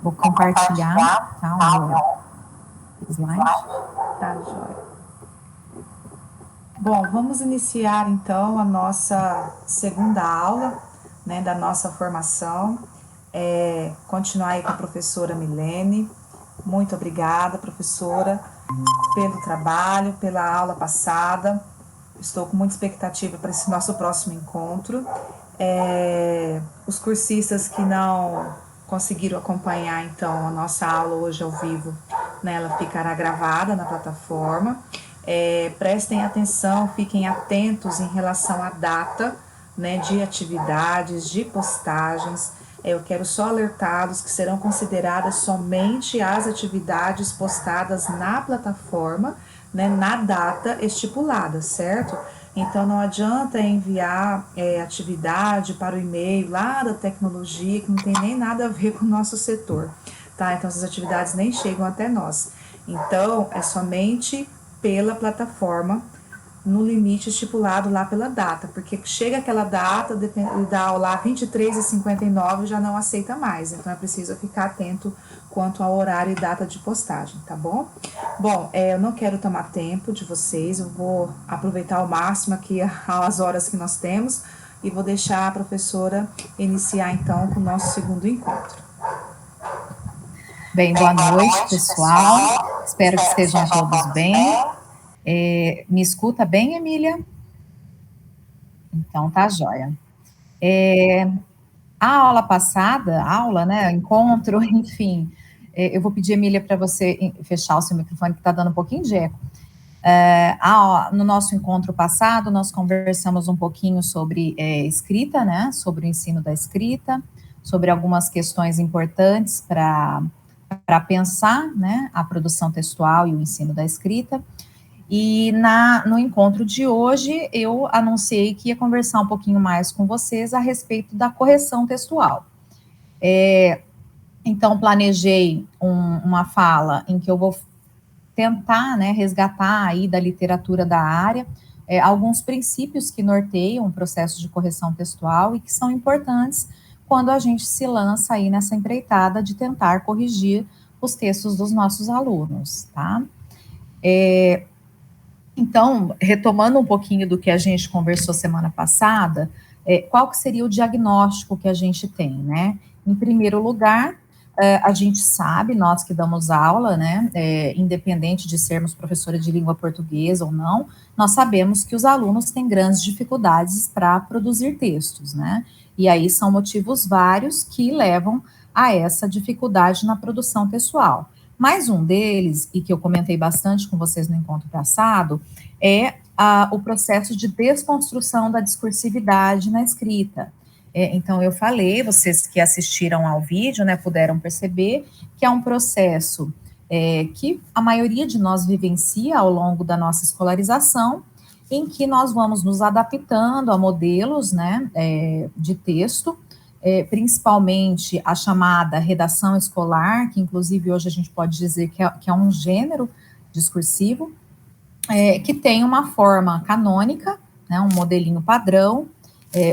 Vou compartilhar, tá, o meu slide. Tá, joia. Bom, vamos iniciar então a nossa segunda aula, né, da nossa formação. Continuar aí com a professora Milene. Muito obrigada, professora, pelo trabalho, pela aula passada. Estou com muita expectativa para esse nosso próximo encontro. Os cursistas que não conseguiram acompanhar, então, a nossa aula hoje ao vivo, né, ela ficará gravada na plataforma. Prestem atenção, fiquem atentos em relação à data, né, de atividades, de postagens. Eu quero só alertá-los que serão consideradas somente as atividades postadas na plataforma, né, na data estipulada, certo? Então não adianta enviar atividade para o e-mail lá da tecnologia, que não tem nem nada a ver com o nosso setor, tá? Então essas atividades nem chegam até nós. Então é somente pela plataforma, no limite estipulado lá pela data, porque chega aquela data, dá lá 23h59, já não aceita mais, então é preciso ficar atento quanto ao horário e data de postagem, tá bom? Bom, eu não quero tomar tempo de vocês, eu vou aproveitar ao máximo aqui as horas que nós temos e vou deixar a professora iniciar então com o nosso segundo encontro. Bem, boa noite, pessoal. Espero que estejam todos bem. Me escuta bem, Emília? Então, tá jóia. A aula passada, né, encontro, enfim, eu vou pedir, Emília, para você fechar o seu microfone, que está dando um pouquinho de eco. No nosso encontro passado, nós conversamos um pouquinho sobre escrita, né, sobre o ensino da escrita, sobre algumas questões importantes para pensar, né, a produção textual e o ensino da escrita. E no encontro de hoje, eu anunciei que ia conversar um pouquinho mais com vocês a respeito da correção textual. Então, planejei uma fala em que eu vou tentar, né, resgatar aí da literatura da área alguns princípios que norteiam o processo de correção textual e que são importantes quando a gente se lança aí nessa empreitada de tentar corrigir os textos dos nossos alunos, tá? Então, retomando um pouquinho do que a gente conversou semana passada, qual que seria o diagnóstico que a gente tem, né? Em primeiro lugar, a gente sabe, nós que damos aula, né, independente de sermos professores de língua portuguesa ou não, nós sabemos que os alunos têm grandes dificuldades para produzir textos, né? E aí são motivos vários que levam a essa dificuldade na produção textual. Mais um deles, e que eu comentei bastante com vocês no encontro passado, é o processo de desconstrução da discursividade na escrita. Então, eu falei, vocês que assistiram ao vídeo, né, puderam perceber que é um processo que a maioria de nós vivencia ao longo da nossa escolarização, em que nós vamos nos adaptando a modelos, né, de texto, principalmente a chamada redação escolar, que inclusive hoje a gente pode dizer que é um gênero discursivo, que tem uma forma canônica, né, um modelinho padrão,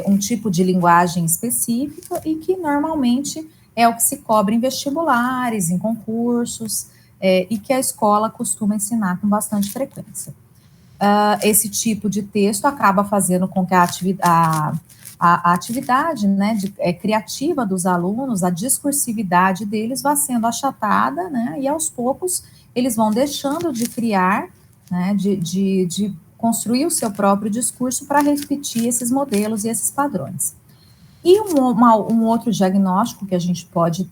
um tipo de linguagem específica e que normalmente é o que se cobra em vestibulares, em concursos, e que a escola costuma ensinar com bastante frequência. Esse tipo de texto acaba fazendo com que a atividade, né, criativa dos alunos, a discursividade deles vá sendo achatada, né, e aos poucos eles vão deixando de criar, né, de construir o seu próprio discurso para repetir esses modelos e esses padrões. E um outro diagnóstico que a gente pode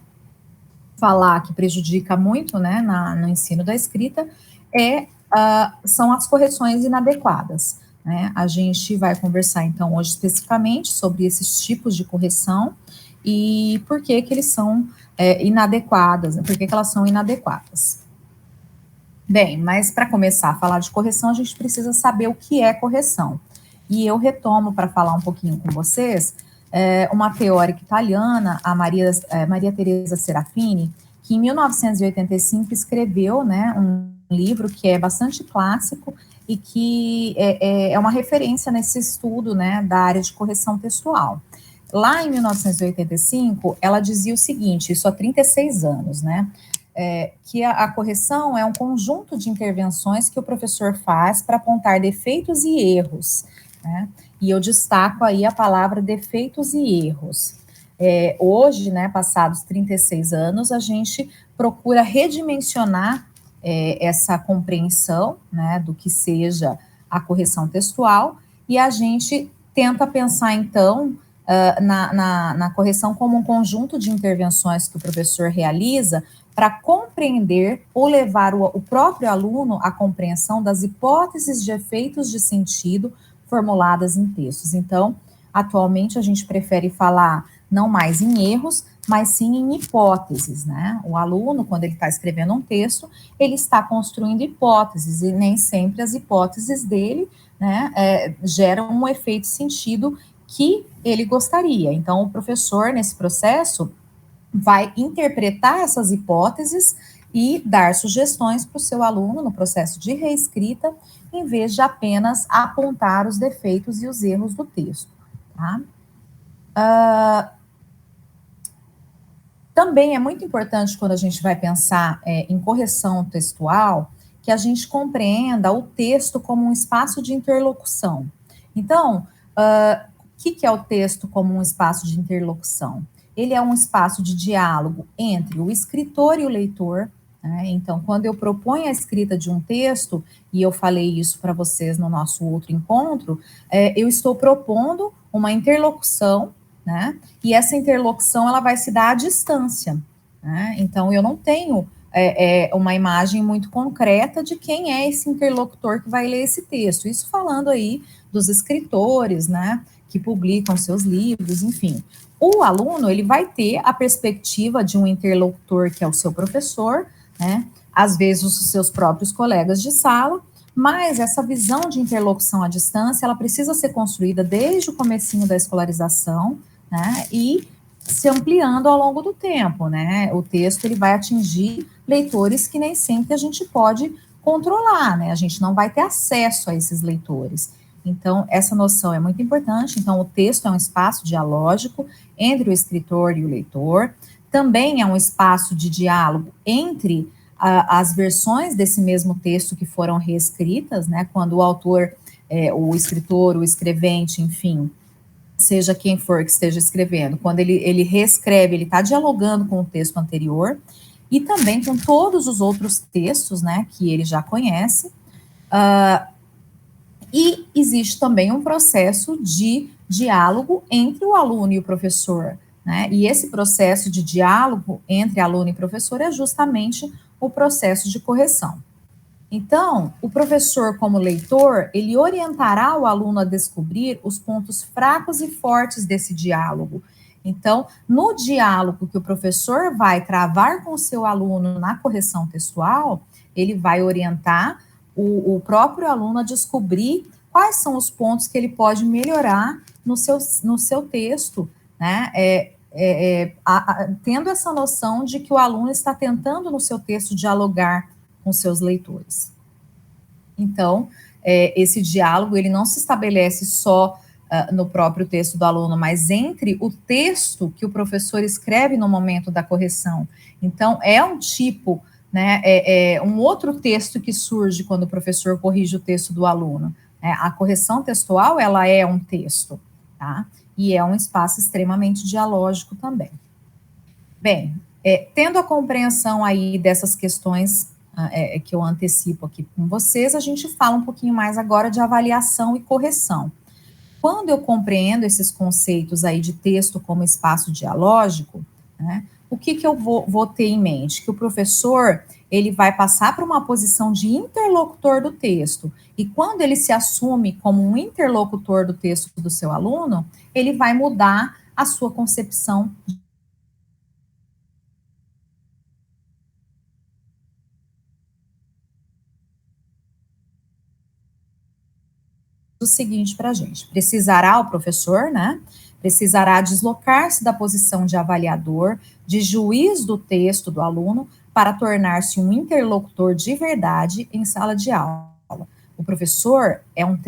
falar que prejudica muito, né, no ensino da escrita são as correções inadequadas, né? A gente vai conversar, então, hoje especificamente sobre esses tipos de correção e por que eles são inadequadas, né? Por que elas são inadequadas. Bem, mas para começar a falar de correção, a gente precisa saber o que é correção. E eu retomo para falar um pouquinho com vocês uma teórica italiana, a Maria Teresa Serafini, que em 1985 escreveu, né, um livro que é bastante clássico e que é uma referência nesse estudo, né, da área de correção textual. lá em 1985, ela dizia o seguinte, isso há 36 anos, né? Que a correção é um conjunto de intervenções que o professor faz para apontar defeitos e erros, né? E eu destaco aí a palavra defeitos e erros. Hoje, né, passados 36 anos, a gente procura redimensionar essa compreensão, né, do que seja a correção textual, e a gente tenta pensar, então, na correção como um conjunto de intervenções que o professor realiza para compreender ou levar o próprio aluno à compreensão das hipóteses de efeitos de sentido formuladas em textos. Então, atualmente a gente prefere falar não mais em erros, mas sim em hipóteses, né? O aluno, quando ele está escrevendo um texto, ele está construindo hipóteses, e nem sempre as hipóteses dele, né, geram um efeito de sentido que ele gostaria. Então, o professor, nesse processo, vai interpretar essas hipóteses e dar sugestões para o seu aluno no processo de reescrita, em vez de apenas apontar os defeitos e os erros do texto, tá? Também é muito importante, quando a gente vai pensar em correção textual, que a gente compreenda o texto como um espaço de interlocução. Então, o que é o texto como um espaço de interlocução? Ele é um espaço de diálogo entre o escritor e o leitor, né? Então, quando eu proponho a escrita de um texto, e eu falei isso para vocês no nosso outro encontro, eu estou propondo uma interlocução, né? E essa interlocução, ela vai se dar à distância, né? Então, eu não tenho uma imagem muito concreta de quem é esse interlocutor que vai ler esse texto. Isso falando aí dos escritores, né, que publicam seus livros, enfim. O aluno, ele vai ter a perspectiva de um interlocutor que é o seu professor, né, às vezes os seus próprios colegas de sala, mas essa visão de interlocução à distância, ela precisa ser construída desde o comecinho da escolarização, né, e se ampliando ao longo do tempo, né? O texto, ele vai atingir leitores que nem sempre a gente pode controlar, né? A gente não vai ter acesso a esses leitores. Então, essa noção é muito importante. Então, o texto é um espaço dialógico entre o escritor e o leitor. Também é um espaço de diálogo entre as versões desse mesmo texto que foram reescritas, né? Quando o autor, o escritor, o escrevente, enfim, seja quem for que esteja escrevendo, quando ele reescreve, ele está dialogando com o texto anterior e também com todos os outros textos, né, que ele já conhece. E existe também um processo de diálogo entre o aluno e o professor, né, e esse processo de diálogo entre aluno e professor é justamente o processo de correção. Então, o professor, como leitor, ele orientará o aluno a descobrir os pontos fracos e fortes desse diálogo. Então, no diálogo que o professor vai travar com o seu aluno na correção textual, ele vai orientar o próprio aluno a descobrir quais são os pontos que ele pode melhorar no seu texto, né? Tendo essa noção de que o aluno está tentando, no seu texto, dialogar com seus leitores. Então, esse diálogo, ele não se estabelece só no próprio texto do aluno, mas entre o texto que o professor escreve no momento da correção. Então, é um tipo, né, um outro texto que surge quando o professor corrige o texto do aluno. A correção textual, ela é um texto, tá? E é um espaço extremamente dialógico também. Bem, tendo a compreensão aí dessas questões que eu antecipo aqui com vocês, a gente fala um pouquinho mais agora de avaliação e correção. Quando eu compreendo esses conceitos aí de texto como espaço dialógico, né, o que eu vou ter em mente? Que o professor, ele vai passar para uma posição de interlocutor do texto, e quando ele se assume como um interlocutor do texto do seu aluno, ele vai mudar a sua concepção o seguinte para a gente: precisará o professor, né? Precisará deslocar-se da posição de avaliador, de juiz do texto do aluno, para tornar-se um interlocutor de verdade em sala de aula. O professor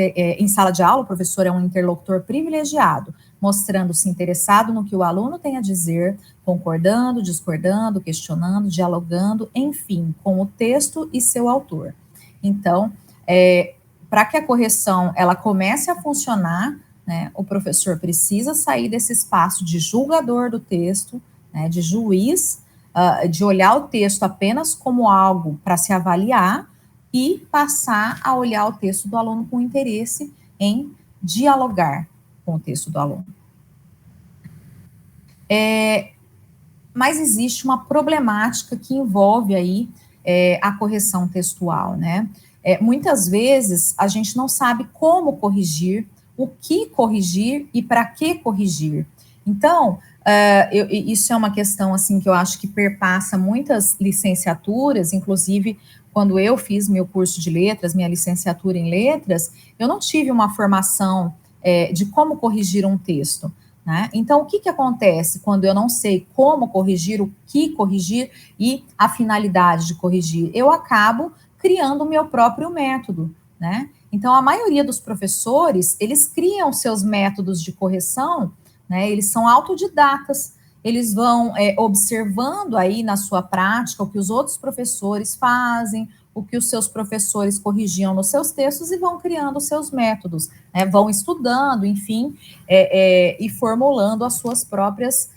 em sala de aula, o professor é um interlocutor privilegiado, mostrando-se interessado no que o aluno tem a dizer, concordando, discordando, questionando, dialogando, enfim, com o texto e seu autor. Então, para que a correção ela comece a funcionar, né, o professor precisa sair desse espaço de julgador do texto, né, de juiz, de olhar o texto apenas como algo para se avaliar e passar a olhar o texto do aluno com interesse em dialogar com o texto do aluno. Mas existe uma problemática que envolve aí a correção textual, né? Muitas vezes a gente não sabe como corrigir, o que corrigir e para que corrigir. Então, isso é uma questão assim que eu acho que perpassa muitas licenciaturas, inclusive quando eu fiz meu curso de letras, minha licenciatura em letras, eu não tive uma formação de como corrigir um texto. Né? Então, o que acontece quando eu não sei como corrigir, o que corrigir e a finalidade de corrigir? Eu acabo criando o meu próprio método, né? Então, a maioria dos professores, eles criam seus métodos de correção, né? Eles são autodidatas, eles vão observando aí na sua prática o que os outros professores fazem, o que os seus professores corrigiam nos seus textos e vão criando seus métodos, né? Vão estudando, enfim, e formulando as suas próprias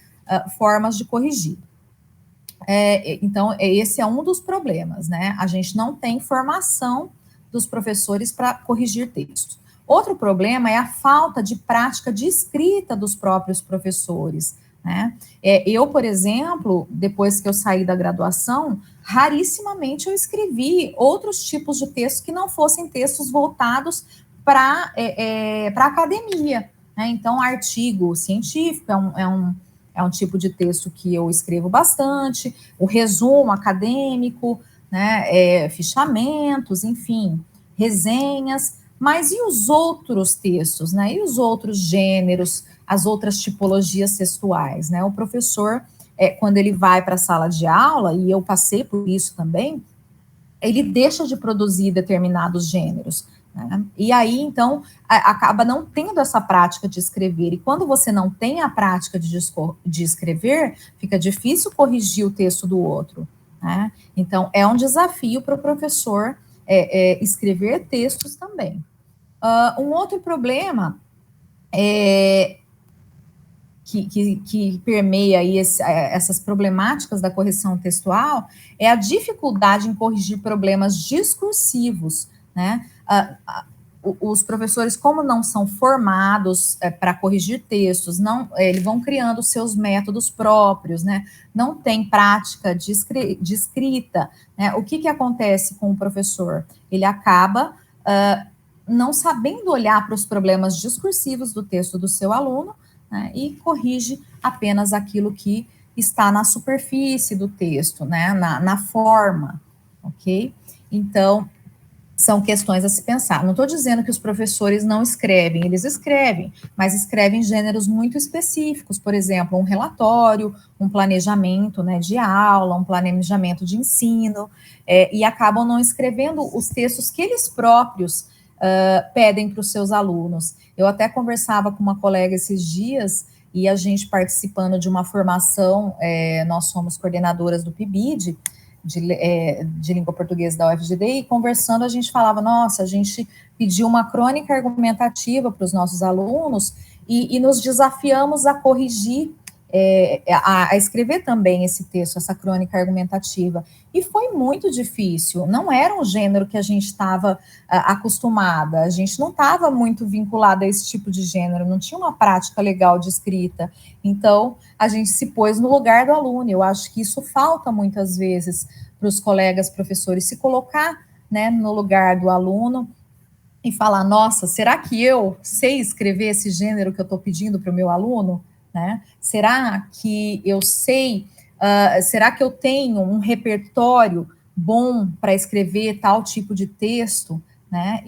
formas de corrigir. Então, esse é um dos problemas, né? A gente não tem formação dos professores para corrigir textos. Outro problema é a falta de prática de escrita dos próprios professores, né? Eu, por exemplo, depois que eu saí da graduação, rarissimamente eu escrevi outros tipos de textos que não fossem textos voltados para a academia, né? Então, artigo científico é um tipo de texto que eu escrevo bastante, o resumo acadêmico, né, fichamentos, enfim, resenhas, mas e os outros textos, né, e os outros gêneros, as outras tipologias textuais, né, o professor, quando ele vai para a sala de aula, e eu passei por isso também, ele deixa de produzir determinados gêneros, né? E aí, então, acaba não tendo essa prática de escrever. E quando você não tem a prática de escrever, fica difícil corrigir o texto do outro, né? Então, é um desafio para o professor escrever textos também. Um outro problema que permeia aí essas problemáticas da correção textual é a dificuldade em corrigir problemas discursivos, né? Os professores, como não são formados para corrigir textos, eles vão criando seus métodos próprios, né? Não tem prática de escrita, né? O que acontece com o professor? Ele acaba não sabendo olhar para os problemas discursivos do texto do seu aluno, né, e corrige apenas aquilo que está na superfície do texto, né, na forma, ok? Então, são questões a se pensar. Não estou dizendo que os professores não escrevem, eles escrevem, mas escrevem gêneros muito específicos, por exemplo, um relatório, um planejamento, né, de aula, um planejamento de ensino, e acabam não escrevendo os textos que eles próprios pedem para os seus alunos. Eu até conversava com uma colega esses dias, e a gente participando de uma formação, nós somos coordenadoras do PIBID, de língua portuguesa da UFGD, e conversando a gente falava, nossa, a gente pediu uma crônica argumentativa para os nossos alunos, e nos desafiamos a corrigir, a escrever também esse texto, essa crônica argumentativa, e foi muito difícil, não era um gênero que a gente estava acostumada, a gente não estava muito vinculada a esse tipo de gênero, não tinha uma prática legal de escrita, então a gente se pôs no lugar do aluno. Eu acho que isso falta muitas vezes para os colegas professores, se colocar, né, no lugar do aluno e falar, nossa, será que eu sei escrever esse gênero que eu estou pedindo para o meu aluno? Né? Será que eu sei, será que eu tenho um repertório bom para escrever tal tipo de texto? Né?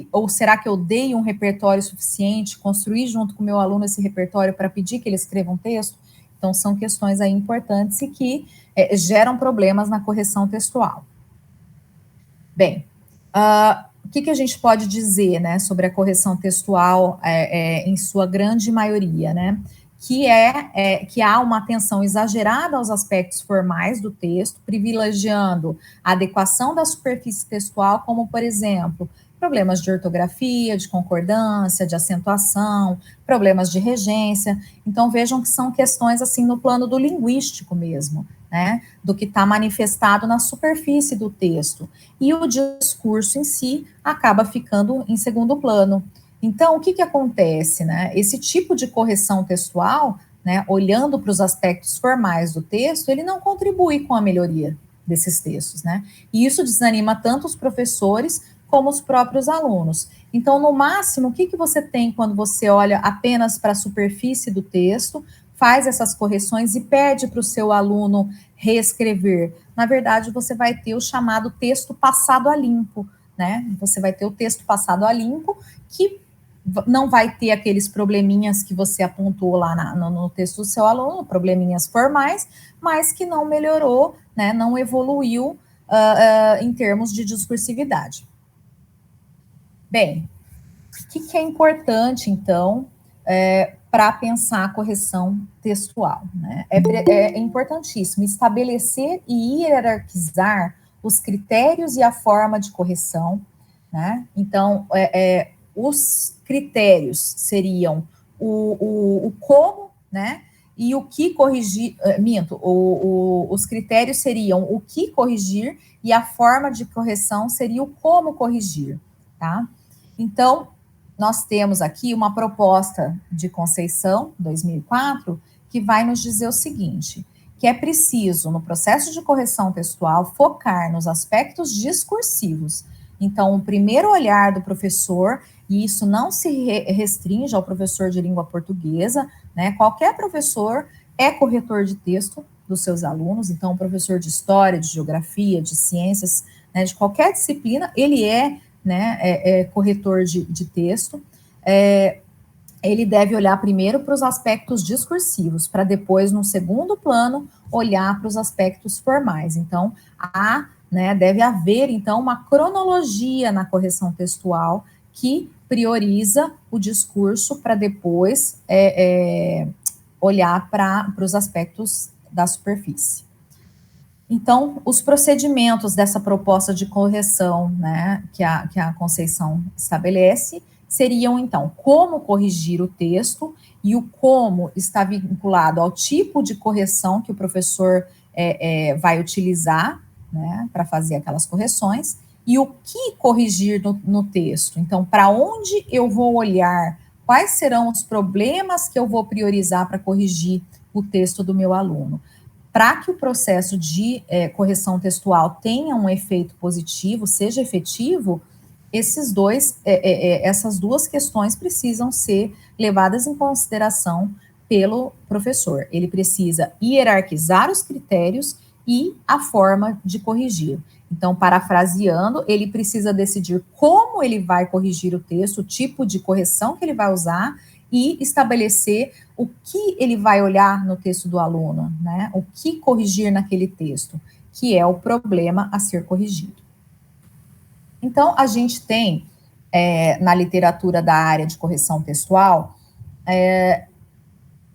Ou será que eu dei um repertório suficiente, construí junto com o meu aluno esse repertório para pedir que ele escreva um texto? Então, são questões aí importantes e que geram problemas na correção textual. Bem, o que a gente pode dizer, né, sobre a correção textual em sua grande maioria, né? Que há uma atenção exagerada aos aspectos formais do texto, privilegiando a adequação da superfície textual, como, por exemplo, problemas de ortografia, de concordância, de acentuação, problemas de regência. Então, vejam que são questões, assim, no plano do linguístico mesmo, né, do que está manifestado na superfície do texto. E o discurso em si acaba ficando em segundo plano. Então, o que acontece, né? Esse tipo de correção textual, né, olhando para os aspectos formais do texto, ele não contribui com a melhoria desses textos, né? E isso desanima tanto os professores como os próprios alunos. Então, no máximo, o que você tem quando você olha apenas para a superfície do texto, faz essas correções e pede para o seu aluno reescrever? Na verdade, você vai ter o chamado texto passado a limpo, né? Você vai ter o texto passado a limpo, que não vai ter aqueles probleminhas que você apontou lá no texto do seu aluno, probleminhas formais, mas que não melhorou, né, não evoluiu em termos de discursividade. Bem, o que é importante, então, para pensar a correção textual, né? É importantíssimo estabelecer e hierarquizar os critérios e a forma de correção, né? Então, os critérios seriam o como, né? E o que corrigir, os critérios seriam o que corrigir e a forma de correção seria o como corrigir, tá? Então, nós temos aqui uma proposta de Conceição, 2004, que vai nos dizer o seguinte, que é preciso, no processo de correção textual, focar nos aspectos discursivos. Então, o primeiro olhar do professor, e isso não se restringe ao professor de língua portuguesa, né? Qualquer professor é corretor de texto dos seus alunos, então, o professor de história, de geografia, de ciências, né, de qualquer disciplina, ele né, corretor de texto, ele deve olhar primeiro para os aspectos discursivos, para depois, no segundo plano, olhar para os aspectos formais. Então, deve haver, então, uma cronologia na correção textual que prioriza o discurso para depois olhar para os aspectos da superfície. Então, os procedimentos dessa proposta de correção, né, que a Conceição estabelece, seriam, então, como corrigir o texto, e o como está vinculado ao tipo de correção que o professor vai utilizar, né, para fazer aquelas correções, e o que corrigir no texto. Então, para onde eu vou olhar, quais serão os problemas que eu vou priorizar para corrigir o texto do meu aluno. Para que o processo de correção textual tenha um efeito positivo, seja efetivo, essas duas questões precisam ser levadas em consideração pelo professor. Ele precisa hierarquizar os critérios e a forma de corrigir. Então, parafraseando, ele precisa decidir como ele vai corrigir o texto, o tipo de correção que ele vai usar, e estabelecer o que ele vai olhar no texto do aluno, né? O que corrigir naquele texto, que é o problema a ser corrigido. Então, a gente tem, na literatura da área de correção textual,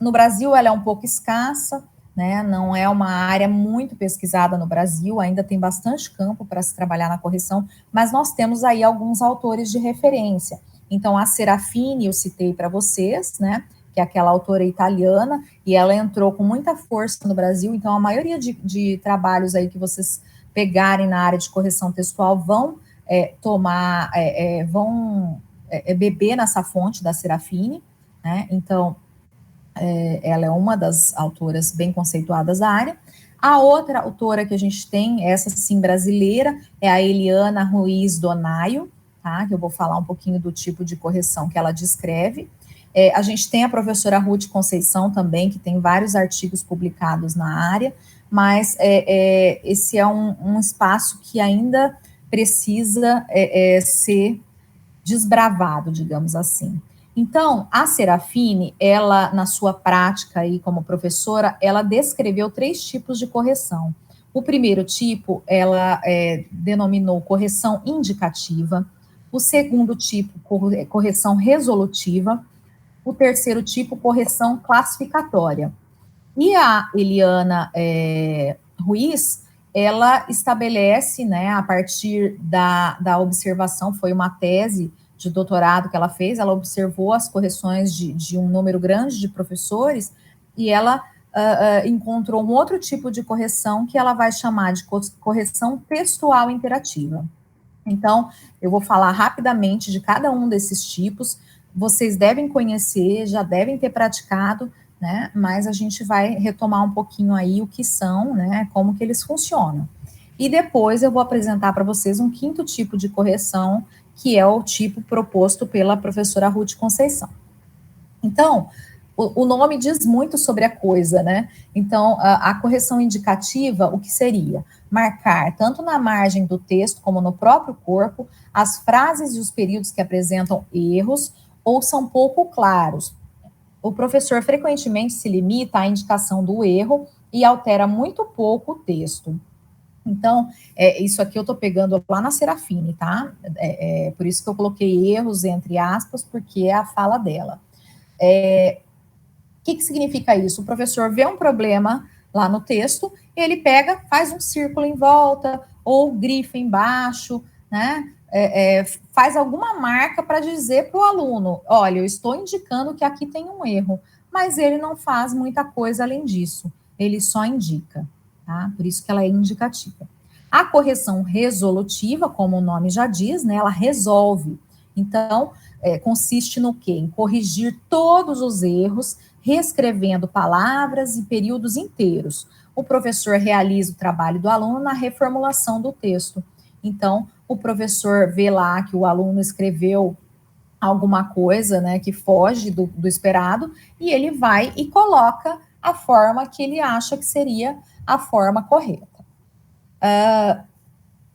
no Brasil ela é um pouco escassa, né? Não é uma área muito pesquisada no Brasil, ainda tem bastante campo para se trabalhar na correção, mas nós temos aí alguns autores de referência. Então, a Serafini, eu citei para vocês, né, que é aquela autora italiana, e ela entrou com muita força no Brasil, então a maioria de trabalhos aí que vocês pegarem na área de correção textual vão beber nessa fonte da Serafini, né, então, ela é uma das autoras bem conceituadas da área. A outra autora que a gente tem, essa sim brasileira, é a Eliana Ruiz Donaio, tá? Que eu vou falar um pouquinho do tipo de correção que ela descreve. A gente tem a professora Ruth Conceição também, que tem vários artigos publicados na área, mas esse é um espaço que ainda precisa ser desbravado, digamos assim. Então, a Serafini, ela, na sua prática aí como professora, ela descreveu 3 tipos de correção. O primeiro tipo, ela denominou correção indicativa. O segundo tipo, correção resolutiva. O terceiro tipo, correção classificatória. E a Eliana Ruiz, ela estabelece, né, a partir da observação, foi uma tese de doutorado que ela fez, ela observou as correções de um número grande de professores, e ela encontrou um outro tipo de correção que ela vai chamar de correção textual interativa. Então, eu vou falar rapidamente de cada um desses tipos, vocês devem conhecer, já devem ter praticado, né, mas a gente vai retomar um pouquinho aí o que são, né, como que eles funcionam. E depois eu vou apresentar para vocês um quinto tipo de correção, que é o tipo proposto pela professora Ruth Conceição. Então, o nome diz muito sobre a coisa, né? Então, a correção indicativa, o que seria? Marcar, tanto na margem do texto como no próprio corpo, as frases e os períodos que apresentam erros ou são pouco claros. O professor frequentemente se limita à indicação do erro e altera muito pouco o texto. Então, isso aqui eu estou pegando lá na Serafine, tá? Por isso que eu coloquei erros entre aspas, porque é a fala dela. O que significa isso? O professor vê um problema lá no texto, ele pega, faz um círculo em volta, ou grifa embaixo, né? Faz alguma marca para dizer para o aluno, olha, eu estou indicando que aqui tem um erro, mas ele não faz muita coisa além disso, ele só indica, tá? Por isso que ela é indicativa. A correção resolutiva, como o nome já diz, né, ela resolve. Então, consiste no quê? Em corrigir todos os erros, reescrevendo palavras e períodos inteiros. O professor realiza o trabalho do aluno na reformulação do texto. Então, o professor vê lá que o aluno escreveu alguma coisa, né, que foge do esperado, e ele vai e coloca a forma que ele acha que seria a forma correta.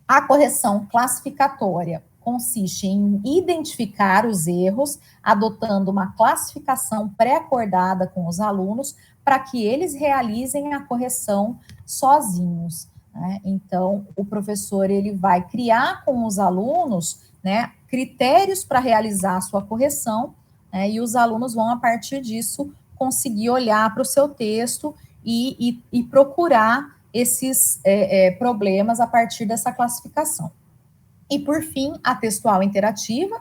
A correção classificatória consiste em identificar os erros, adotando uma classificação pré-acordada com os alunos, para que eles realizem a correção sozinhos, né? Então, o professor, ele vai criar com os alunos, né, critérios para realizar a sua correção, né, e os alunos vão, a partir disso, conseguir olhar para o seu texto e procurar esses problemas a partir dessa classificação. E, por fim, a textual interativa,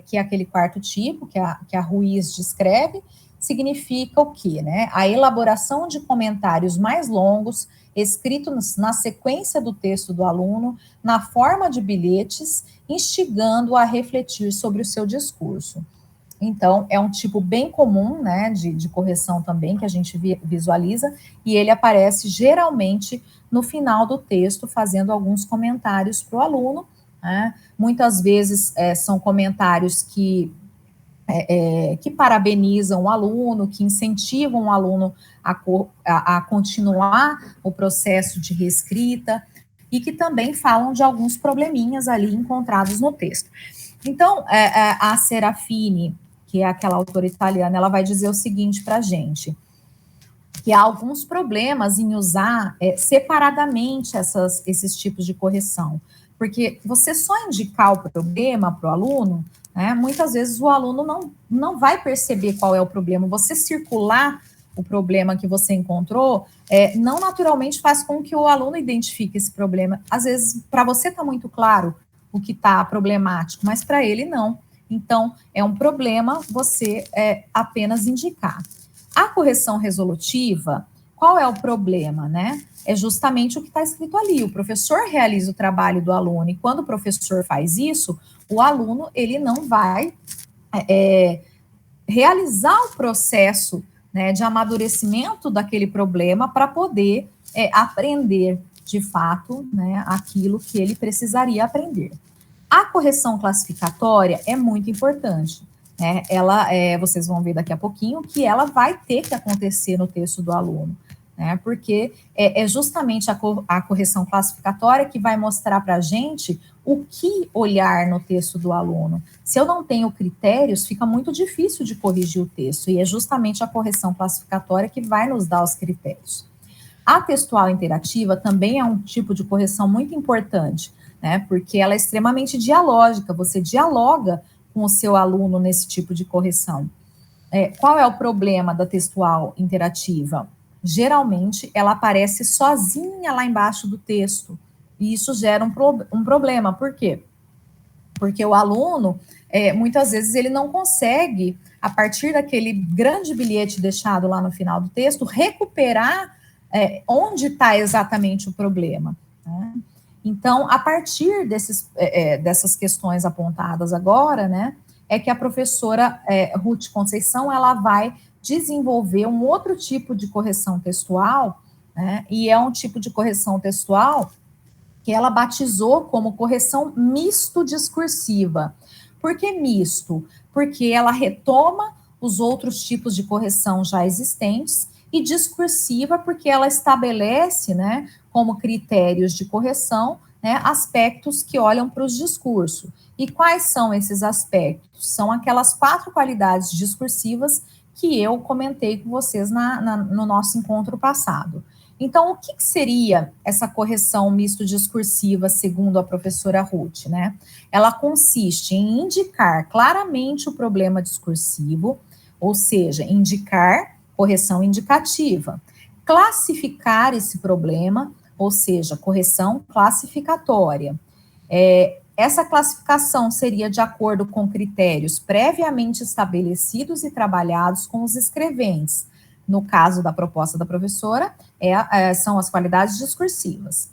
que é aquele quarto tipo que a Ruiz descreve, significa o quê, né? A elaboração de comentários mais longos, escritos na sequência do texto do aluno, na forma de bilhetes, instigando a refletir sobre o seu discurso. Então, é um tipo bem comum, né, de correção também, que a gente visualiza, e ele aparece geralmente no final do texto, fazendo alguns comentários para o aluno, né? Muitas vezes são comentários que parabenizam o aluno, que incentivam o aluno a continuar o processo de reescrita, e que também falam de alguns probleminhas ali encontrados no texto. Então, a Serafine, que é aquela autora italiana, ela vai dizer o seguinte para a gente, que há alguns problemas em usar separadamente esses tipos de correção, porque você só indicar o problema para o aluno, né, muitas vezes o aluno não vai perceber qual é o problema, você circular o problema que você encontrou, não naturalmente faz com que o aluno identifique esse problema. Às vezes, para você está muito claro o que está problemático, mas para ele não. Então, é um problema você apenas indicar. A correção resolutiva, qual é o problema, né? É justamente o que está escrito ali. O professor realiza o trabalho do aluno, e quando o professor faz isso, o aluno, ele não vai realizar o processo, né, de amadurecimento daquele problema para poder aprender, de fato, né, aquilo que ele precisaria aprender. A correção classificatória é muito importante, né? Ela, vocês vão ver daqui a pouquinho que ela vai ter que acontecer no texto do aluno, né? Porque é justamente a correção classificatória que vai mostrar para a gente o que olhar no texto do aluno. Se eu não tenho critérios, fica muito difícil de corrigir o texto, e é justamente a correção classificatória que vai nos dar os critérios. A textual interativa também é um tipo de correção muito importante, né? Porque ela é extremamente dialógica, você dialoga com o seu aluno nesse tipo de correção. Qual é o problema da textual interativa? Geralmente, ela aparece sozinha lá embaixo do texto, e isso gera um problema. Por quê? Porque o aluno, muitas vezes, ele não consegue, a partir daquele grande bilhete deixado lá no final do texto, recuperar onde está exatamente o problema, né? Então, a partir dessas questões apontadas agora, né, é que a professora Ruth Conceição, ela vai desenvolver um outro tipo de correção textual, né, e é um tipo de correção textual que ela batizou como correção misto-discursiva. Por que misto? Porque ela retoma os outros tipos de correção já existentes, e discursiva porque ela estabelece, né, como critérios de correção, né, aspectos que olham para os discursos. E quais são esses aspectos? São aquelas 4 qualidades discursivas que eu comentei com vocês no nosso encontro passado. Então, o que seria essa correção misto-discursiva, segundo a professora Ruth, né? Ela consiste em indicar claramente o problema discursivo, ou seja, indicar correção indicativa, classificar esse problema, ou seja, correção classificatória. Essa classificação seria de acordo com critérios previamente estabelecidos e trabalhados com os escreventes. No caso da proposta da professora, são as qualidades discursivas.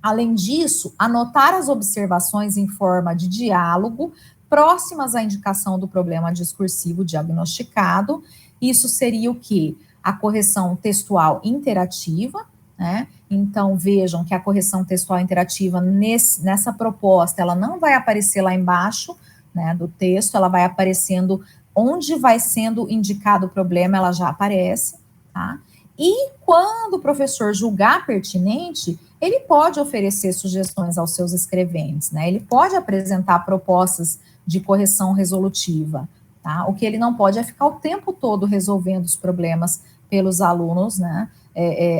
Além disso, anotar as observações em forma de diálogo, próximas à indicação do problema discursivo diagnosticado. Isso seria o quê? A correção textual interativa, né? Então, vejam que a correção textual interativa nessa proposta, ela não vai aparecer lá embaixo, né, do texto, ela vai aparecendo onde vai sendo indicado o problema, ela já aparece, tá? E quando o professor julgar pertinente, ele pode oferecer sugestões aos seus escreventes, né? Ele pode apresentar propostas de correção resolutiva, tá? O que ele não pode é ficar o tempo todo resolvendo os problemas pelos alunos, né?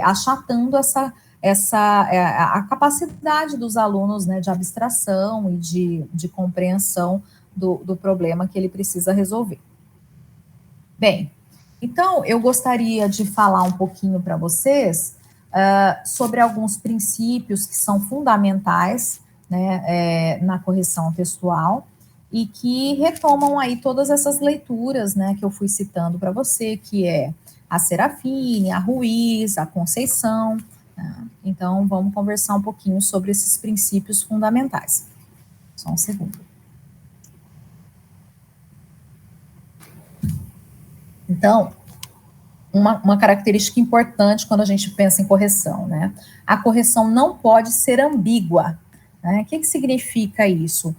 Achatando a capacidade dos alunos, né, de abstração e de compreensão do problema que ele precisa resolver. Bem, então eu gostaria de falar um pouquinho para vocês sobre alguns princípios que são fundamentais, né, na correção textual e que retomam aí todas essas leituras, né, que eu fui citando para você, que é a Serafine, a Ruiz, a Conceição, né? Então vamos conversar um pouquinho sobre esses princípios fundamentais. Só um segundo. Então, uma característica importante quando a gente pensa em correção, né? A correção não pode ser ambígua, né? O que significa isso?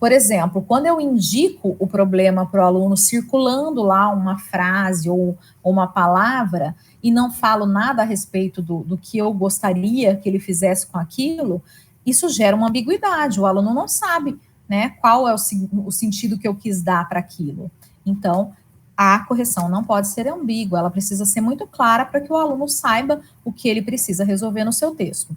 Por exemplo, quando eu indico o problema para o aluno circulando lá uma frase ou uma palavra e não falo nada a respeito do que eu gostaria que ele fizesse com aquilo, isso gera uma ambiguidade, o aluno não sabe, né, qual é o sentido que eu quis dar para aquilo. Então, a correção não pode ser ambígua, ela precisa ser muito clara para que o aluno saiba o que ele precisa resolver no seu texto.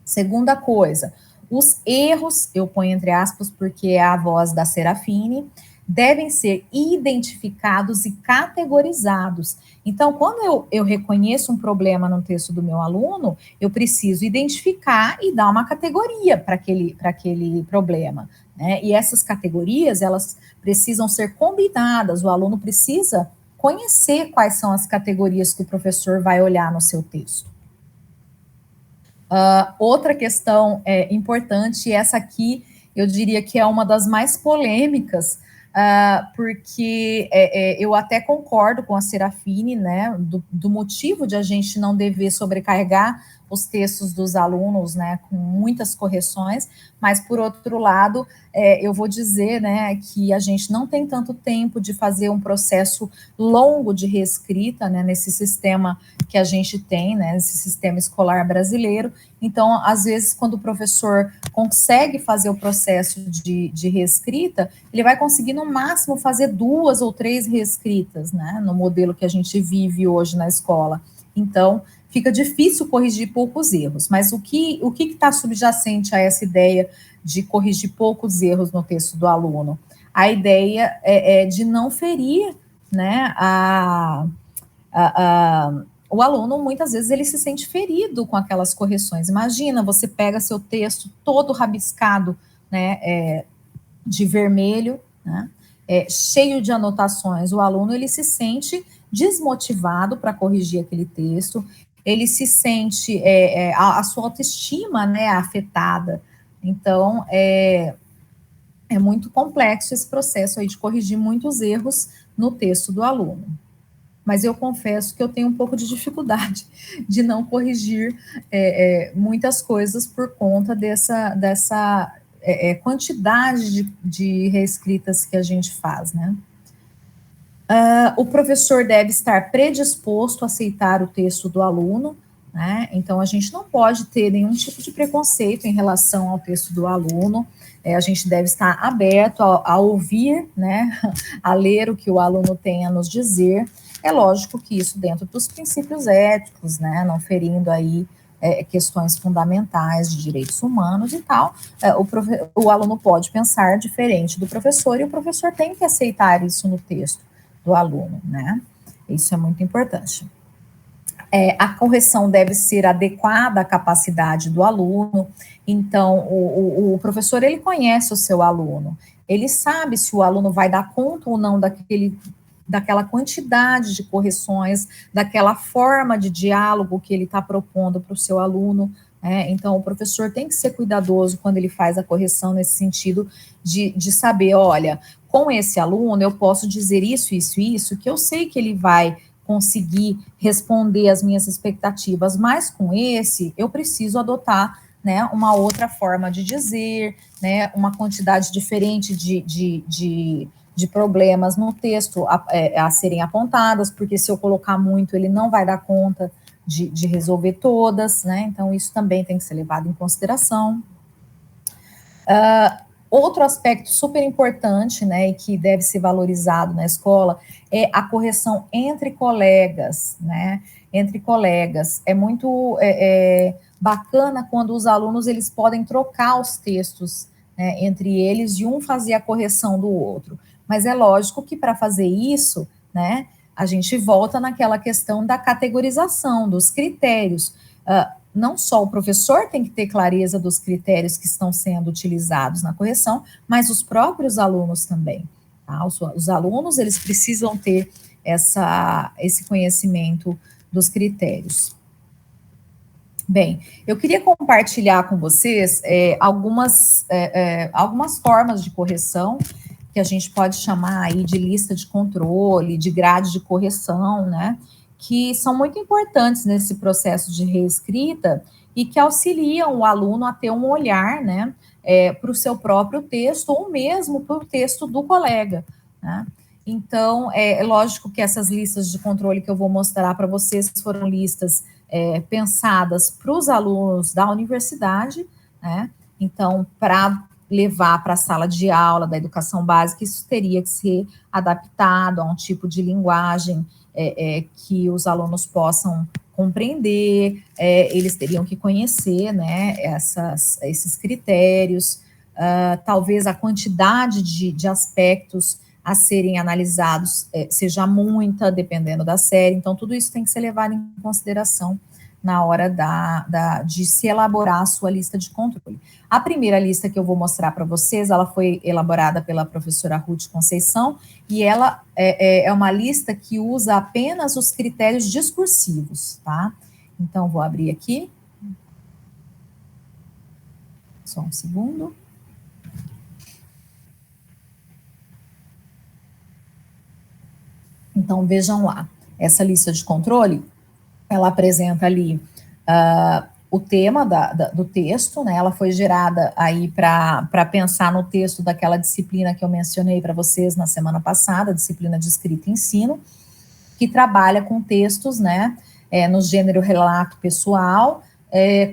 Segunda coisa, os erros, eu ponho entre aspas porque é a voz da Serafine, devem ser identificados e categorizados. Então, quando eu reconheço um problema no texto do meu aluno, eu preciso identificar e dar uma categoria para aquele problema, né? E essas categorias, elas precisam ser combinadas, o aluno precisa conhecer quais são as categorias que o professor vai olhar no seu texto. Outra questão importante, essa aqui eu diria que é uma das mais polêmicas, porque eu até concordo com a Serafine, né, do motivo de a gente não dever sobrecarregar os textos dos alunos, né, com muitas correções, mas, por outro lado, eu vou dizer, né, que a gente não tem tanto tempo de fazer um processo longo de reescrita, né, nesse sistema que a gente tem, né, nesse sistema escolar brasileiro. Então, às vezes, quando o professor consegue fazer o processo de reescrita, ele vai conseguir, no máximo, fazer 2 ou 3 reescritas, né, no modelo que a gente vive hoje na escola. Então, fica difícil corrigir poucos erros, mas o que está subjacente a essa ideia de corrigir poucos erros no texto do aluno? A ideia é de não ferir, né, o aluno, muitas vezes, ele se sente ferido com aquelas correções. Imagina, você pega seu texto todo rabiscado, né, de vermelho, né, cheio de anotações. O aluno, ele se sente desmotivado para corrigir aquele texto, ele se sente, a sua autoestima, né, afetada. Então, é muito complexo esse processo aí de corrigir muitos erros no texto do aluno. Mas eu confesso que eu tenho um pouco de dificuldade de não corrigir muitas coisas por conta dessa quantidade de reescritas que a gente faz, né? O professor deve estar predisposto a aceitar o texto do aluno, né? Então, a gente não pode ter nenhum tipo de preconceito em relação ao texto do aluno, a gente deve estar aberto a ouvir, né, a ler o que o aluno tem a nos dizer. É lógico que isso dentro dos princípios éticos, né, não ferindo aí questões fundamentais de direitos humanos e tal, o aluno pode pensar diferente do professor e o professor tem que aceitar isso no texto do aluno, né? Isso é muito importante. A correção deve ser adequada à capacidade do aluno, então o professor, ele conhece o seu aluno, ele sabe se o aluno vai dar conta ou não daquela quantidade de correções, daquela forma de diálogo que ele está propondo para o seu aluno, né? Então o professor tem que ser cuidadoso quando ele faz a correção nesse sentido de saber, olha, com esse aluno eu posso dizer isso, que eu sei que ele vai conseguir responder às minhas expectativas, mas com esse eu preciso adotar, né, uma outra forma de dizer, né, uma quantidade diferente de problemas no texto a serem apontadas, porque se eu colocar muito, ele não vai dar conta de resolver todas, né, então isso também tem que ser levado em consideração. Outro aspecto super importante, né, e que deve ser valorizado na escola, é a correção entre colegas, né, entre colegas. É muito bacana quando os alunos, eles podem trocar os textos, né, entre eles, e um fazer a correção do outro. Mas é lógico que para fazer isso, né, a gente volta naquela questão da categorização, dos critérios. Não só o professor tem que ter clareza dos critérios que estão sendo utilizados na correção, mas os próprios alunos também. Tá? Os alunos, eles precisam ter esse conhecimento dos critérios. Bem, eu queria compartilhar com vocês algumas formas de correção que a gente pode chamar aí de lista de controle, de grade de correção, né? Que são muito importantes nesse processo de reescrita e que auxiliam o aluno a ter um olhar, né, para o seu próprio texto ou mesmo para o texto do colega, né? Então, é lógico que essas listas de controle que eu vou mostrar para vocês foram listas pensadas para os alunos da universidade, né? Então, para levar para a sala de aula da educação básica, isso teria que ser adaptado a um tipo de linguagem que os alunos possam compreender, eles teriam que conhecer, né, esses critérios, talvez a quantidade de aspectos a serem analisados seja muita, dependendo da série, então tudo isso tem que ser levado em consideração na hora de se elaborar a sua lista de controle. A primeira lista que eu vou mostrar para vocês, ela foi elaborada pela professora Ruth Conceição, e ela é uma lista que usa apenas os critérios discursivos, tá? Então, vou abrir aqui. Só um segundo. Então, vejam lá, essa lista de controle, ela apresenta ali o tema do texto, né? Ela foi gerada aí para pensar no texto daquela disciplina que eu mencionei para vocês na semana passada, disciplina de escrita e ensino, que trabalha com textos, né, no gênero relato pessoal,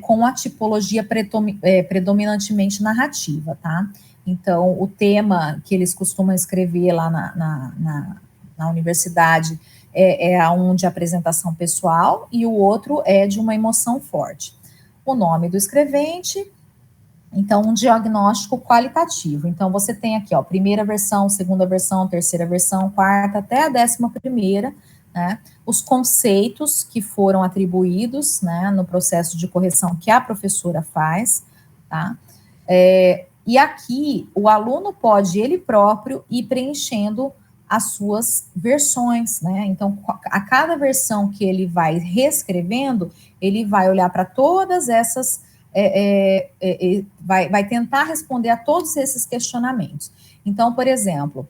com a tipologia predominantemente narrativa, tá? Então, o tema que eles costumam escrever lá na universidade é um de apresentação pessoal e o outro é de uma emoção forte. O nome do escrevente, então um diagnóstico qualitativo. Então você tem aqui, ó, primeira versão, segunda versão, terceira versão, quarta até a 11ª, né, os conceitos que foram atribuídos, né, no processo de correção que a professora faz, tá? E aqui o aluno pode ele próprio ir preenchendo as suas versões, né? Então, a cada versão que ele vai reescrevendo, ele vai olhar para todas essas, vai tentar responder a todos esses questionamentos. Então, por exemplo,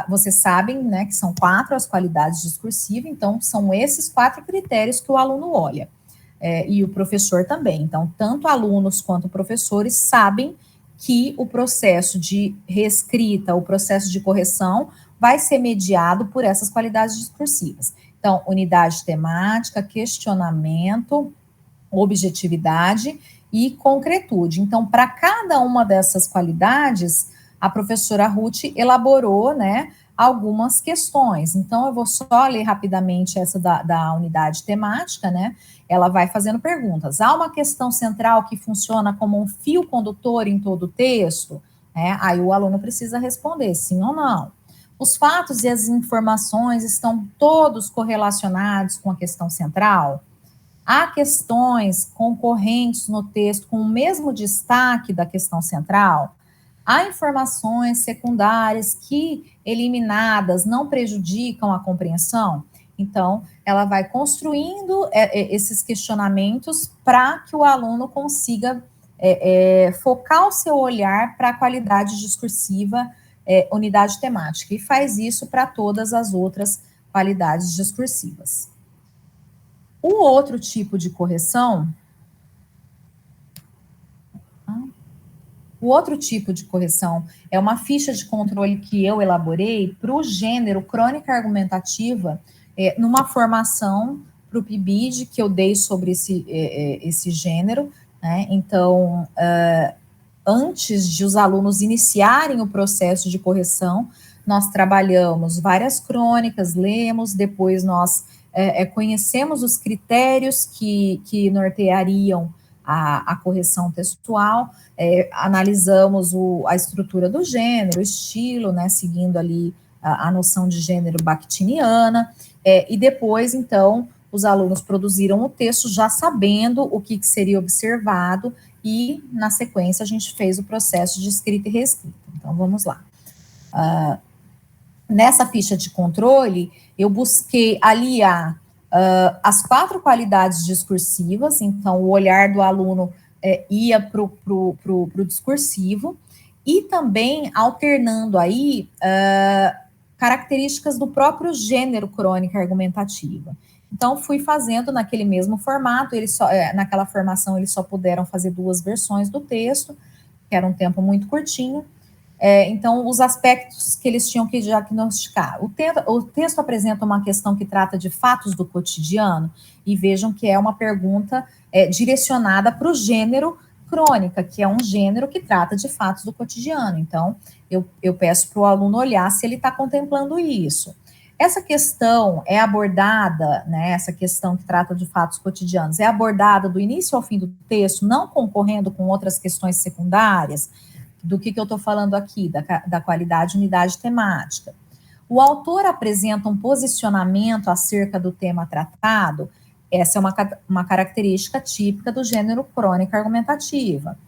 vocês sabem, né, que são 4 as qualidades discursivas, então são esses 4 critérios que o aluno olha, e o professor também. Então, tanto alunos quanto professores sabem que o processo de reescrita, o processo de correção, vai ser mediado por essas qualidades discursivas. Então, unidade temática, questionamento, objetividade e concretude. Então, para cada uma dessas qualidades, a professora Ruth elaborou, né, algumas questões. Então, eu vou só ler rapidamente essa da unidade temática, né? Ela vai fazendo perguntas. Há uma questão central que funciona como um fio condutor em todo o texto? Aí o aluno precisa responder sim ou não. Os fatos e as informações estão todos correlacionados com a questão central? Há questões concorrentes no texto com o mesmo destaque da questão central? Há informações secundárias que, eliminadas, não prejudicam a compreensão? Então, ela vai construindo esses questionamentos para que o aluno consiga focar o seu olhar para a qualidade discursiva, unidade temática, e faz isso para todas as outras qualidades discursivas. O outro tipo de correção, é uma ficha de controle que eu elaborei para o gênero crônica argumentativa, numa formação para o PIBID que eu dei sobre esse gênero, né? Então, antes de os alunos iniciarem o processo de correção, nós trabalhamos várias crônicas, lemos, depois nós conhecemos os critérios que norteariam a correção textual, analisamos a estrutura do gênero, o estilo, né, seguindo ali a noção de gênero bakhtiniana, e depois, então, os alunos produziram o texto já sabendo o que seria observado, e, na sequência, a gente fez o processo de escrita e reescrita. Então, vamos lá. Nessa ficha de controle, eu busquei aliar as 4 qualidades discursivas, então o olhar do aluno ia para o discursivo, e também alternando aí características do próprio gênero crônica argumentativa. Então, fui fazendo naquele mesmo formato, naquela formação eles só puderam fazer 2 versões do texto, que era um tempo muito curtinho. Então, os aspectos que eles tinham que diagnosticar. O texto apresenta uma questão que trata de fatos do cotidiano, e vejam que é uma pergunta direcionada para o gênero crônica, que é um gênero que trata de fatos do cotidiano. Então, eu peço para o aluno olhar se ele está contemplando isso. Essa questão é abordada, né, essa questão que trata de fatos cotidianos, é abordada do início ao fim do texto, não concorrendo com outras questões secundárias. Do que eu estou falando aqui, da qualidade unidade temática. O autor apresenta um posicionamento acerca do tema tratado, essa é uma característica típica do gênero crônica argumentativa.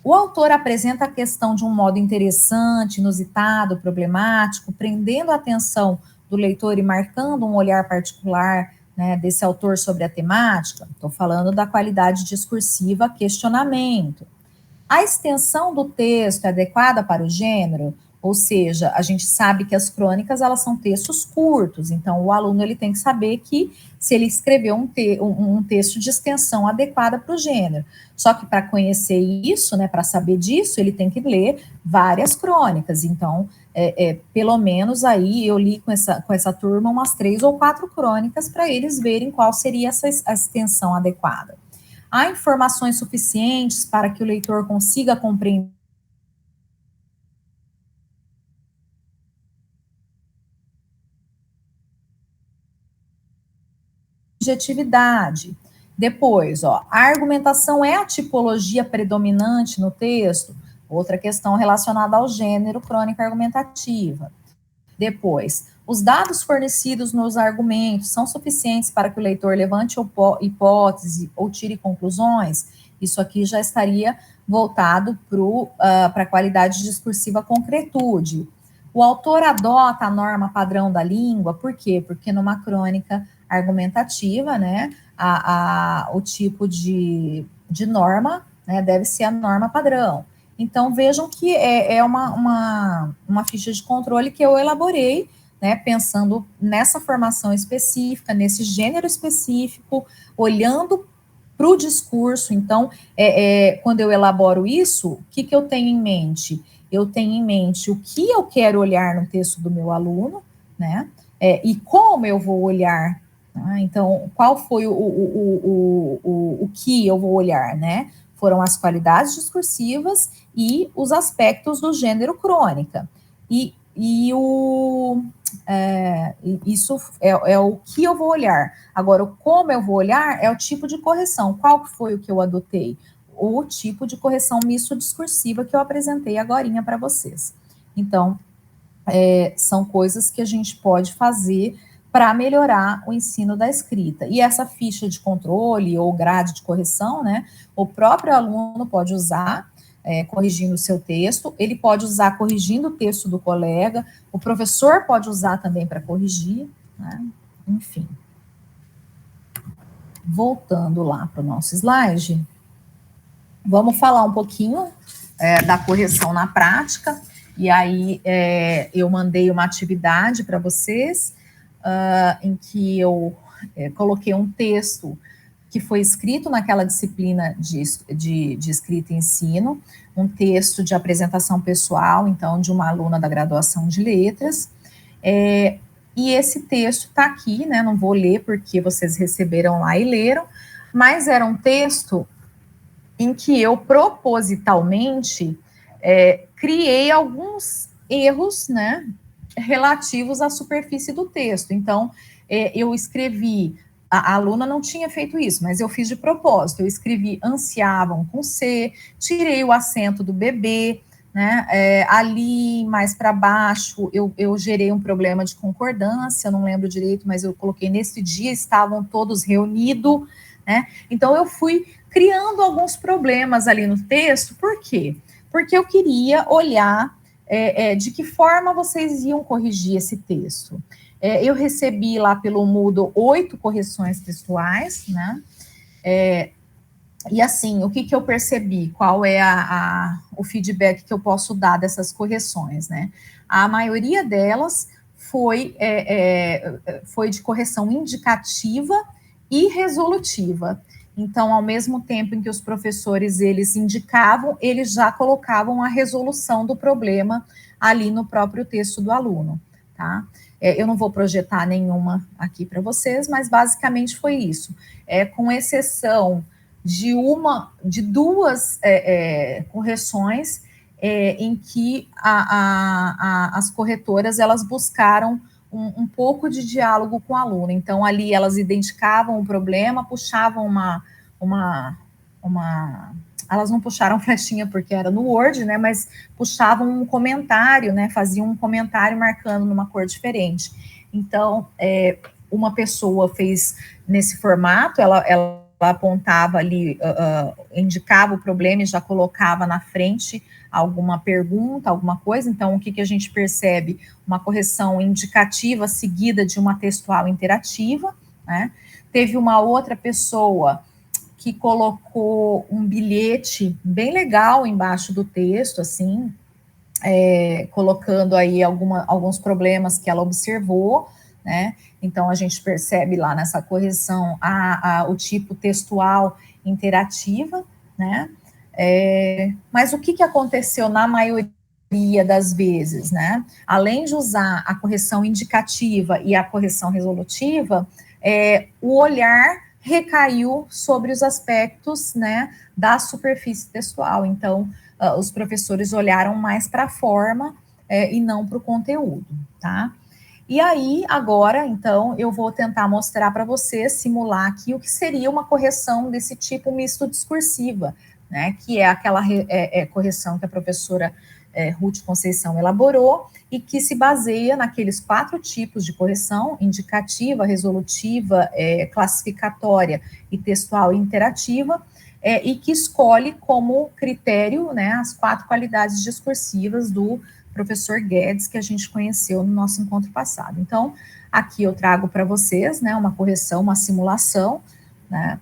O autor apresenta a questão de um modo interessante, inusitado, problemático, prendendo a atenção do leitor e marcando um olhar particular, né, desse autor sobre a temática. Estou falando da qualidade discursiva, questionamento. A extensão do texto é adequada para o gênero, ou seja, a gente sabe que as crônicas elas são textos curtos, então o aluno ele tem que saber que se ele escreveu um texto de extensão adequada para o gênero. Só que para conhecer isso, né, para saber disso, ele tem que ler várias crônicas. Então, pelo menos aí eu li com essa turma umas 3 ou 4 crônicas para eles verem qual seria a extensão adequada. Há informações suficientes para que o leitor consiga compreender subjetividade. Depois, ó, a argumentação é a tipologia predominante no texto? Outra questão relacionada ao gênero, crônica argumentativa. Depois, os dados fornecidos nos argumentos são suficientes para que o leitor levante hipótese ou tire conclusões? Isso aqui já estaria voltado para a qualidade discursiva concretude. O autor adota a norma padrão da língua, por quê? Porque numa crônica argumentativa, né, o tipo de norma, né, deve ser a norma padrão. Então, vejam que é uma ficha de controle que eu elaborei, né, pensando nessa formação específica, nesse gênero específico, olhando para o discurso. Então, quando eu elaboro isso, o que eu tenho em mente? Eu tenho em mente o que eu quero olhar no texto do meu aluno, né, e como eu vou olhar. Tá? Então, qual foi o que eu vou olhar, né? Foram as qualidades discursivas e os aspectos do gênero crônica. Isso é o que eu vou olhar. Agora, o como eu vou olhar é o tipo de correção. Qual foi o que eu adotei? O tipo de correção misto-discursiva que eu apresentei agorinha para vocês. Então, são coisas que a gente pode fazer para melhorar o ensino da escrita. E essa ficha de controle ou grade de correção, né, o próprio aluno pode usar, corrigindo o seu texto, ele pode usar corrigindo o texto do colega, o professor pode usar também para corrigir, né, enfim. Voltando lá para o nosso slide, vamos falar um pouquinho da correção na prática, e aí eu mandei uma atividade para vocês, em que eu coloquei um texto que foi escrito naquela disciplina de escrita e ensino, um texto de apresentação pessoal, então, de uma aluna da graduação de letras, e esse texto está aqui, né, não vou ler porque vocês receberam lá e leram, mas era um texto em que eu propositalmente criei alguns erros, né, relativos à superfície do texto. Então, eu escrevi, a aluna não tinha feito isso, mas eu fiz de propósito, eu escrevi ansiavam com C, tirei o acento do bebê, né, ali mais para baixo eu gerei um problema de concordância, não lembro direito, mas eu coloquei nesse dia estavam todos reunidos, né, então eu fui criando alguns problemas ali no texto, por quê? Porque eu queria olhar de que forma vocês iam corrigir esse texto. Eu recebi lá pelo Moodle 8 correções textuais, né? E assim, o que eu percebi? Qual é o feedback que eu posso dar dessas correções, né? A maioria delas foi de correção indicativa e resolutiva. Então, ao mesmo tempo em que os professores, eles indicavam, eles já colocavam a resolução do problema ali no próprio texto do aluno, tá? Eu não vou projetar nenhuma aqui para vocês, mas basicamente foi isso. Com exceção de duas correções em que as corretoras, elas buscaram um pouco de diálogo com o aluno. Então, ali elas identificavam o problema, puxavam elas não puxaram flechinha porque era no Word, né, mas puxavam um comentário, né, faziam um comentário marcando numa cor diferente. Então, uma pessoa fez nesse formato, ela apontava ali, indicava o problema e já colocava na frente alguma pergunta, alguma coisa. Então, o que a gente percebe? Uma correção indicativa seguida de uma textual interativa, né? Teve uma outra pessoa que colocou um bilhete bem legal embaixo do texto, assim, colocando aí alguns problemas que ela observou, né? Então, a gente percebe lá nessa correção o tipo textual interativa, né? Mas o que aconteceu na maioria das vezes, né? Além de usar a correção indicativa e a correção resolutiva, o olhar recaiu sobre os aspectos, né, da superfície textual. Então, os professores olharam mais para a forma e não para o conteúdo, tá? E aí, agora, então, eu vou tentar mostrar para você, simular aqui o que seria uma correção desse tipo misto discursiva, né, que é aquela correção que a professora Ruth Conceição elaborou e que se baseia naqueles 4 tipos de correção: indicativa, resolutiva, classificatória e textual e interativa, e que escolhe como critério, né, as 4 qualidades discursivas do professor Guedes, que a gente conheceu no nosso encontro passado. Então, aqui eu trago para vocês, né, uma correção, uma simulação, né,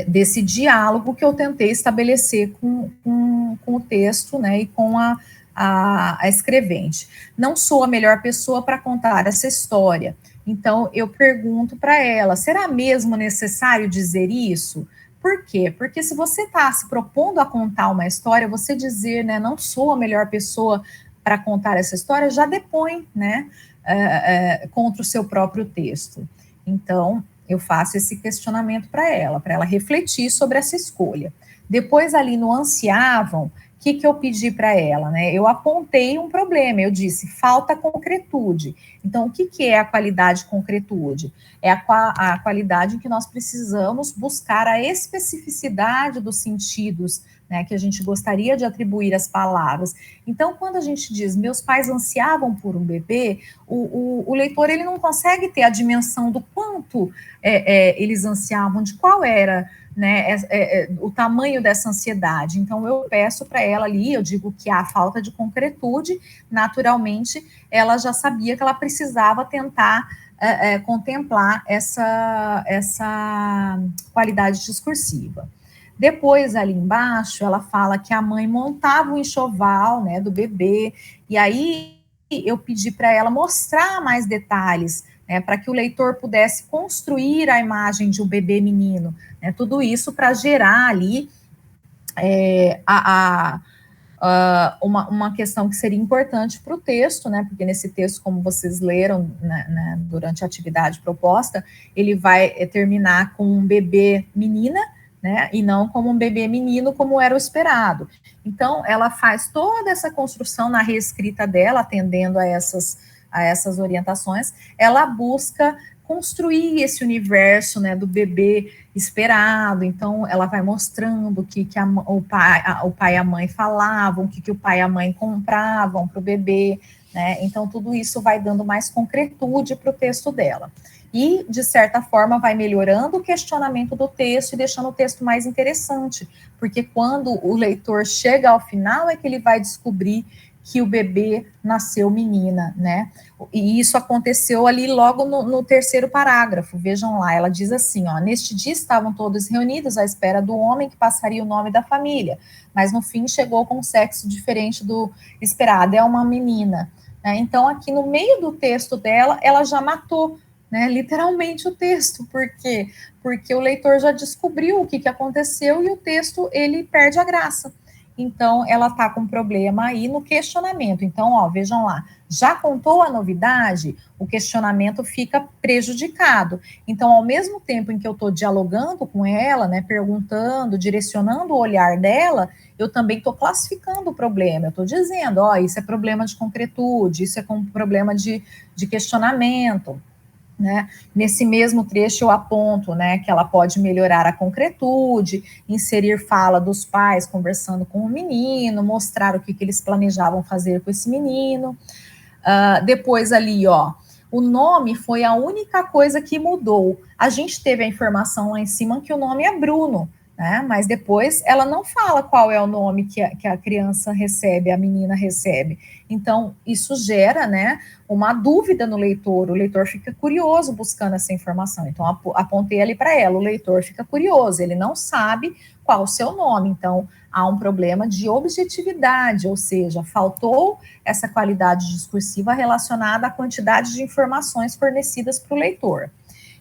desse diálogo que eu tentei estabelecer com o texto, né, e com a escrevente. Não sou a melhor pessoa para contar essa história, então eu pergunto para ela, será mesmo necessário dizer isso? Por quê? Porque se você está se propondo a contar uma história, você dizer, né, não sou a melhor pessoa para contar essa história, já depõe, né, contra o seu próprio texto. Então, eu faço esse questionamento para ela refletir sobre essa escolha. Depois, ali no ansiavam, o que eu pedi para ela, né? Eu apontei um problema, eu disse, falta concretude. Então, o que é a qualidade de concretude? É a qualidade em que nós precisamos buscar a especificidade dos sentidos, né, que a gente gostaria de atribuir às palavras. Então, quando a gente diz, meus pais ansiavam por um bebê, o leitor ele não consegue ter a dimensão do quanto eles ansiavam, de qual era, né, o tamanho dessa ansiedade. Então, eu peço para ela ali, eu digo que há falta de concretude, naturalmente, ela já sabia que ela precisava tentar contemplar essa qualidade discursiva. Depois, ali embaixo, ela fala que a mãe montava o enxoval, né, do bebê, e aí eu pedi para ela mostrar mais detalhes, né, para que o leitor pudesse construir a imagem de um bebê menino, né, tudo isso para gerar ali uma questão que seria importante para o texto, né, porque nesse texto, como vocês leram, né, durante a atividade proposta, ele vai terminar com um bebê menina, né, e não como um bebê menino, como era o esperado. Então, ela faz toda essa construção na reescrita dela, atendendo a essas orientações, ela busca construir esse universo, né, do bebê esperado. Então, ela vai mostrando o que o pai e a mãe falavam, o que o pai e a mãe compravam para o bebê, né? Então, tudo isso vai dando mais concretude para o texto dela. E, de certa forma, vai melhorando o questionamento do texto e deixando o texto mais interessante, porque quando o leitor chega ao final é que ele vai descobrir que o bebê nasceu menina, né? E isso aconteceu ali logo no terceiro parágrafo, vejam lá, ela diz assim, ó, neste dia estavam todos reunidos à espera do homem que passaria o nome da família, mas no fim chegou com um sexo diferente do esperado, é uma menina, né? Então aqui no meio do texto dela, ela já matou, né, literalmente o texto, por quê? Porque o leitor já descobriu o que aconteceu e o texto, ele perde a graça. Então, ela está com problema aí no questionamento. Então, ó, vejam lá, já contou a novidade, o questionamento fica prejudicado. Então, ao mesmo tempo em que eu estou dialogando com ela, né, perguntando, direcionando o olhar dela, eu também estou classificando o problema. Eu estou dizendo, ó, isso é problema de concretude, isso é problema de questionamento. Né? Nesse mesmo trecho eu aponto, né, que ela pode melhorar a concretude, inserir fala dos pais conversando com o menino, mostrar o que eles planejavam fazer com esse menino. Depois ali, ó, o nome foi a única coisa que mudou. A gente teve a informação lá em cima que o nome é Bruno, né? Mas depois ela não fala qual é o nome que a criança recebe, a menina recebe. Então, isso gera, né, uma dúvida no leitor. O leitor fica curioso buscando essa informação. Então, apontei ali para ela, o leitor fica curioso, ele não sabe qual o seu nome. Então, há um problema de objetividade, ou seja, faltou essa qualidade discursiva relacionada à quantidade de informações fornecidas para o leitor.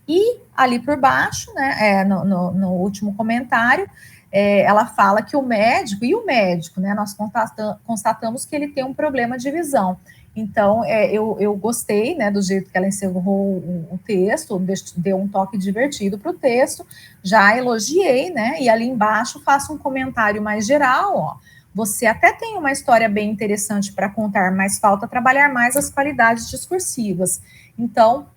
E ali por baixo, né, no último comentário, ela fala que o médico, né, nós constatamos que ele tem um problema de visão. Então, eu gostei, né, do jeito que ela encerrou o texto, deu um toque divertido para o texto, já elogiei, né, e ali embaixo faço um comentário mais geral, ó. você até tem uma história bem interessante para contar, mas falta trabalhar mais as qualidades discursivas. Então,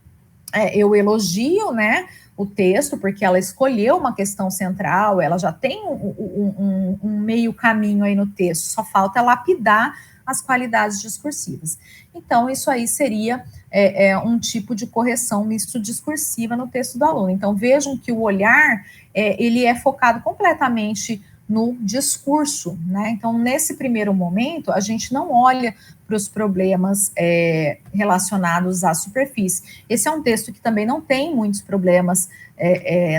eu elogio, né, o texto, porque ela escolheu uma questão central, ela já tem um meio caminho aí no texto, só falta lapidar as qualidades discursivas. Então, isso aí seria um tipo de correção misto-discursiva no texto do aluno. Então, vejam que o olhar, ele é focado completamente no discurso, né? Então, nesse primeiro momento, a gente não olha para os problemas relacionados à superfície. Esse é um texto que também não tem muitos problemas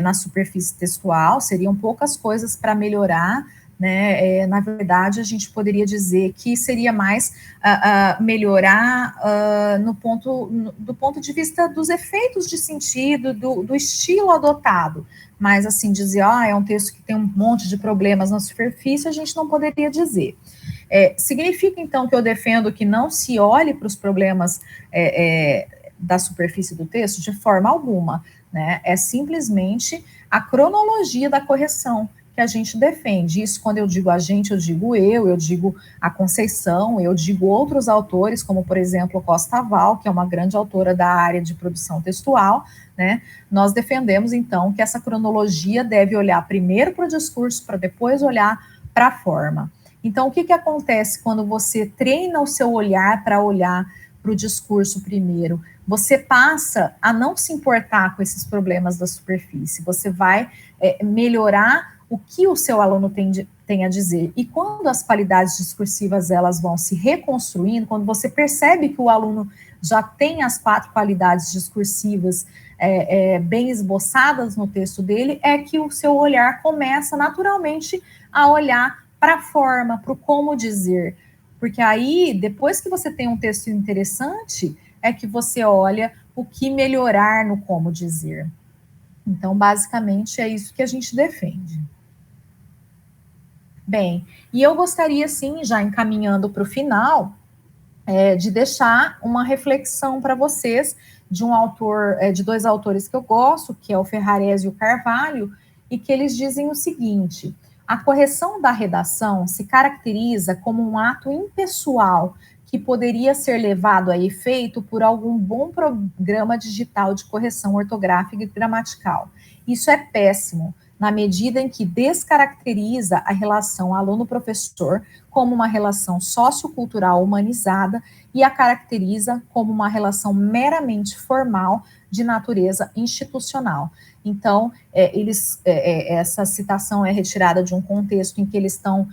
na superfície textual, seriam poucas coisas para melhorar, né? Na verdade, a gente poderia dizer que seria mais melhorar do ponto de vista dos efeitos de sentido, do estilo adotado. Mas, assim, dizer, é um texto que tem um monte de problemas na superfície, a gente não poderia dizer. Significa, então, que eu defendo que não se olhe para os problemas da superfície do texto de forma alguma, né? É simplesmente a cronologia da correção que a gente defende. Isso, quando eu digo a gente, eu digo a Conceição, eu digo outros autores, como, por exemplo, Costa Val, que é uma grande autora da área de produção textual, né? Nós defendemos, então, que essa cronologia deve olhar primeiro para o discurso, para depois olhar para a forma. Então, o que acontece quando você treina o seu olhar para olhar para o discurso primeiro? Você passa a não se importar com esses problemas da superfície, você vai melhorar o que o seu aluno tem a dizer. E quando as qualidades discursivas elas vão se reconstruindo, quando você percebe que o aluno já tem as 4 qualidades discursivas bem esboçadas no texto dele, é que o seu olhar começa naturalmente a olhar para a forma, para o como dizer. Porque aí, depois que você tem um texto interessante, é que você olha o que melhorar no como dizer. Então, basicamente, é isso que a gente defende. Bem, e eu gostaria, sim, já encaminhando para o final, de deixar uma reflexão para vocês de um autor, de 2 autores que eu gosto, que é o Ferrarese e o Carvalho, e que eles dizem o seguinte: a correção da redação se caracteriza como um ato impessoal que poderia ser levado a efeito por algum bom programa digital de correção ortográfica e gramatical. Isso é péssimo, na medida em que descaracteriza a relação aluno-professor como uma relação sociocultural humanizada e a caracteriza como uma relação meramente formal de natureza institucional. Então, essa citação é retirada de um contexto em que eles estão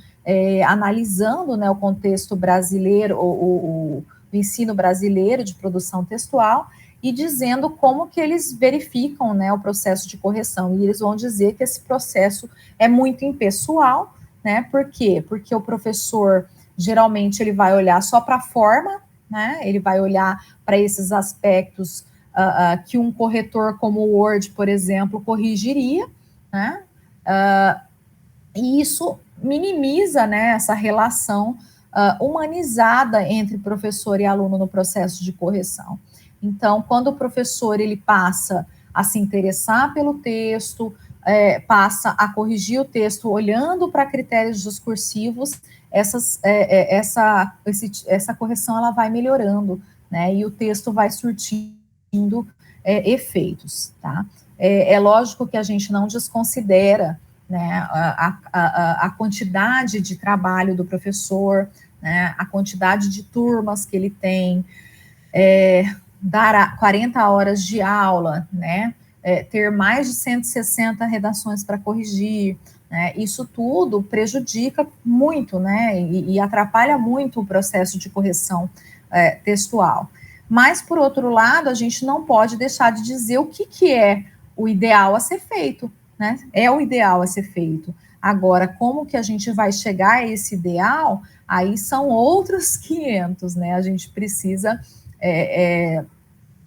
analisando, né, o contexto brasileiro, o ensino brasileiro de produção textual, e dizendo como que eles verificam, né, o processo de correção. E eles vão dizer que esse processo é muito impessoal, né? Por quê? Porque o professor, geralmente, ele vai olhar só para a forma, né? Ele vai olhar para esses aspectos que um corretor como o Word, por exemplo, corrigiria, né? E isso minimiza, né, essa relação humanizada entre professor e aluno no processo de correção. Então, quando o professor ele passa a se interessar pelo texto, passa a corrigir o texto olhando para critérios discursivos, essa correção ela vai melhorando, né? E o texto vai surtindo efeitos, tá? É lógico que a gente não desconsidera, né, a quantidade de trabalho do professor, né, a quantidade de turmas que ele tem, dar 40 horas de aula, né, ter mais de 160 redações para corrigir, né, isso tudo prejudica muito, né, e atrapalha muito o processo de correção textual. Mas, por outro lado, a gente não pode deixar de dizer o que é o ideal a ser feito, né, é o ideal a ser feito. Agora, como que a gente vai chegar a esse ideal? Aí são outros 500, né, a gente precisa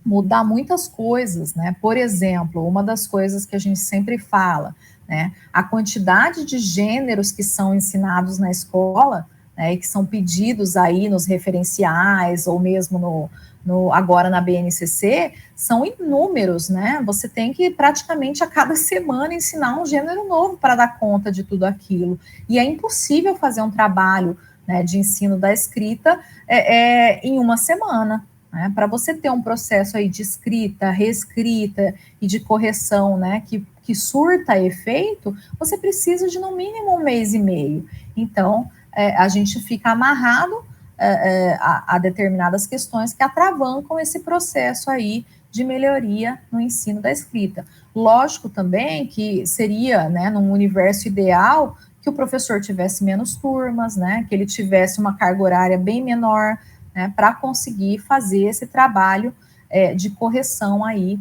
mudar muitas coisas, né? Por exemplo, uma das coisas que a gente sempre fala, né? A quantidade de gêneros que são ensinados na escola, né, que são pedidos aí nos referenciais, ou mesmo agora na BNCC, são inúmeros, né? Você tem que praticamente a cada semana ensinar um gênero novo para dar conta de tudo aquilo. E é impossível fazer um trabalho, né, de ensino da escrita em uma semana. Né? Para você ter um processo aí de escrita, reescrita e de correção, né, que surta efeito, você precisa de no mínimo 1 mês e meio. Então, a gente fica amarrado a determinadas questões que atravancam esse processo aí de melhoria no ensino da escrita. Lógico também que seria, né, num universo ideal, que o professor tivesse menos turmas, né, que ele tivesse uma carga horária bem menor, né, para conseguir fazer esse trabalho de correção aí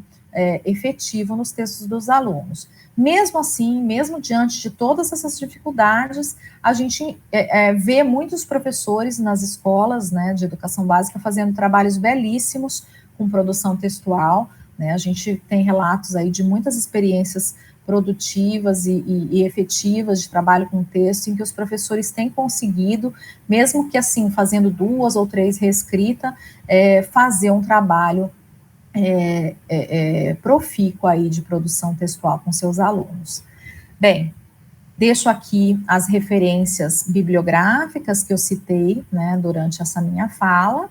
efetivo nos textos dos alunos. Mesmo assim, mesmo diante de todas essas dificuldades, a gente vê muitos professores nas escolas, né, de educação básica fazendo trabalhos belíssimos com produção textual, né, a gente tem relatos aí de muitas experiências produtivas e efetivas de trabalho com texto, em que os professores têm conseguido, mesmo que assim, fazendo 2 ou 3 reescritas, fazer um trabalho profícuo aí de produção textual com seus alunos. Bem, deixo aqui as referências bibliográficas que eu citei, né, durante essa minha fala.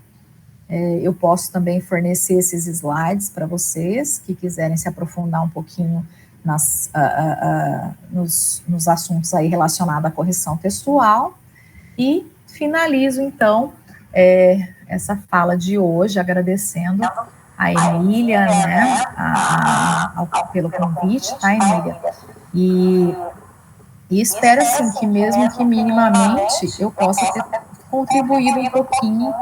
Eu posso também fornecer esses slides para vocês, que quiserem se aprofundar um pouquinho nos assuntos aí relacionados à correção textual. E finalizo, então, essa fala de hoje, agradecendo a Emília, né, pelo convite, tá, Emília? E espero, assim, que mesmo que minimamente eu possa ter contribuído um pouquinho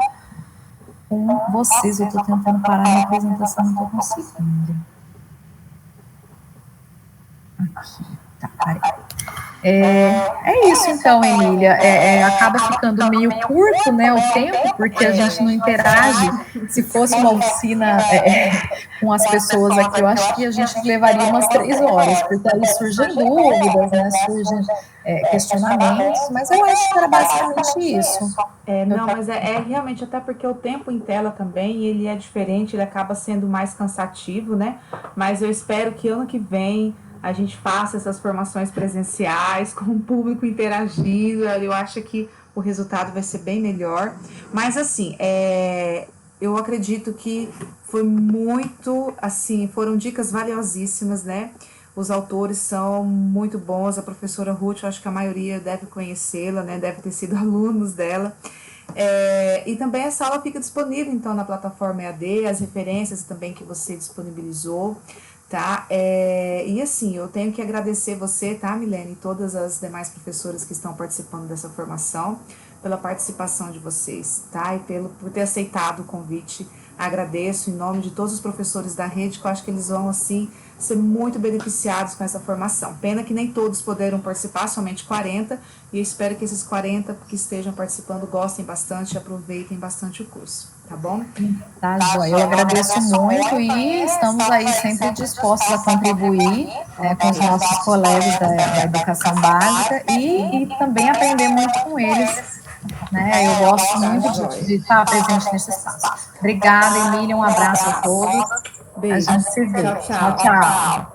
com vocês. Eu estou tentando parar a minha apresentação, não estou conseguindo. Aqui, tá, parei. É isso, então, Emília. Acaba ficando meio curto, né, o tempo, porque a gente não interage. Se fosse uma oficina com as pessoas aqui, eu acho que a gente levaria umas 3 horas, porque aí surgem dúvidas, né, surgem questionamentos, mas eu acho que era basicamente isso. Não, mas realmente, até porque o tempo em tela também, ele é diferente, ele acaba sendo mais cansativo, né? Mas eu espero que ano que vem a gente faça essas formações presenciais, com o público interagindo, eu acho que o resultado vai ser bem melhor. Mas, assim, eu acredito que foi muito, assim, foram dicas valiosíssimas, né? Os autores são muito bons, a professora Ruth, eu acho que a maioria deve conhecê-la, né? Deve ter sido alunos dela. E também essa aula fica disponível, então, na plataforma EAD, as referências também que você disponibilizou, tá? E assim, eu tenho que agradecer você, tá, Milene, e todas as demais professoras que estão participando dessa formação, pela participação de vocês, tá? E por ter aceitado o convite. Agradeço em nome de todos os professores da rede, que eu acho que eles vão, assim, ser muito beneficiados com essa formação. Pena que nem todos puderam participar, somente 40, e eu espero que esses 40 que estejam participando gostem bastante e aproveitem bastante o curso, tá bom? Tá, joia. Eu agradeço muito e estamos aí sempre dispostos a contribuir com os nossos colegas da educação básica e também aprender muito com eles. Né? Eu gosto muito de estar presente nesse espaço. Obrigada, Emília. Um abraço a todos. Beijo. A gente se vê. Tchau, tchau. Tchau, tchau.